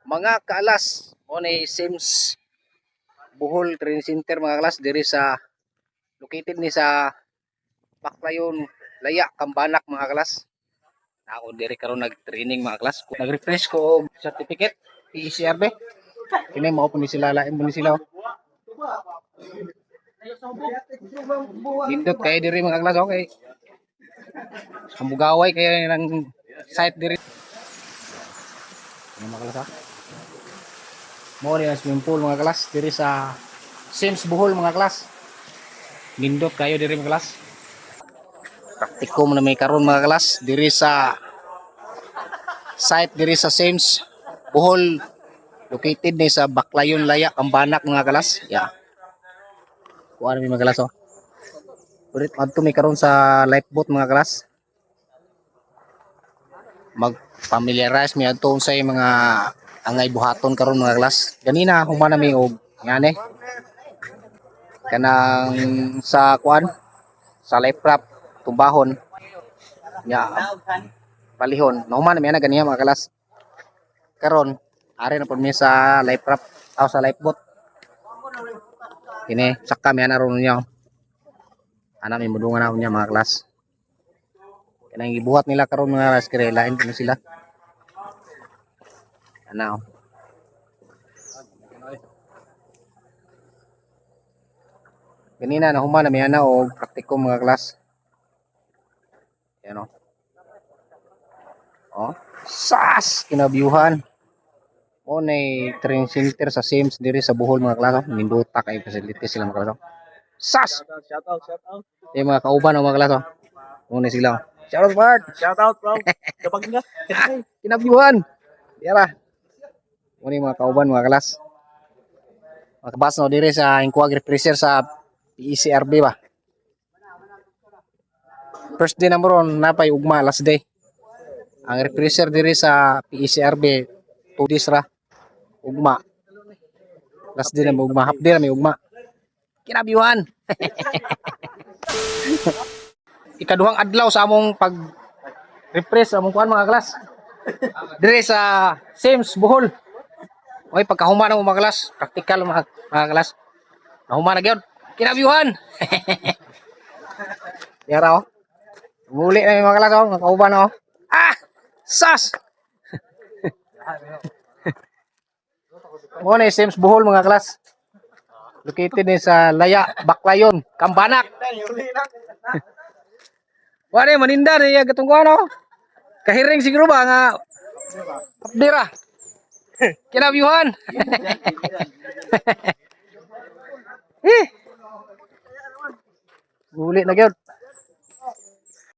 Mga kaalas o ni Sims Bohol Training Center mga kalas diri sa located ni sa Baklayon Laya Kambanak mga kalas. Ako diri karon nag-training mga kalas. Nag-refresh ko og certificate PECRB. Kini mao po ni sila lain po ni sila. Nindot kay diri mga kalas okay. Ang bugaway kay nang site diri. Mga kalas. Mo ni swimming pool mga kalas diri sa Sims Bohol mga kalas. Nindot kayo diri mga kalas. Praktikum na may karon mga kalas diri sa site diri sa Sims Bohol located ni sa Baklayon Laya Kambanak mga kalas. Yeah. Kuan mi mga kalas oh. Ulit adto may karon sa lifeboat mga kalas. Mag-familiarize mi adto unsay mga angay buhaton karon mga kalas. Ganina humana mi og ngani kanang sa kuan sa life raft tumbahon nya palihon nahuman na ganiya mga kalas karon ari na pud mi sa life raft aw sa lifeboat kini sakka mi ana ron niya ana mi mudungan na niya mga kalas kanang gibuhat nila karon mga kalas kire lain pa sila ana ganina nahuman na mi ana og praktikum mga kalas yan o. Oh, sas kinabiuhan. O nay training center sa Sims diri sa Bohol mga klase. Minduta kay facilities sila mga klase. Sas. Shout out. Yung mga kauban ng mga klase. O nay sila. Shout out Bart. Shout out, bro. Kapag nga. Kinabiuhan. Dira. O nay mga kauban mga klas. Makabas no diri sa Inquag Refresher sa PECRB ba. First day na mo ron napay ugma last day. Ang refresher diri sa PECRB 2 days ra ugma last day na ugma half day na may ugma kinabiwan ikaduhang adlaw sa among pag refresh sa among kuan mga klas diri sa Sims Bohol oy pagkahuma na mga klas practical mga klas nahuma na gyud kinabiwan yara oh muli na mga klas oh nakauban oh sas mo na Sims Bohol mga klas located ni sa Laya Baklayon Kambanak wala maninda niya gatong ko ano kahiring siguro ba nga dira kinabiuhan muli na gyud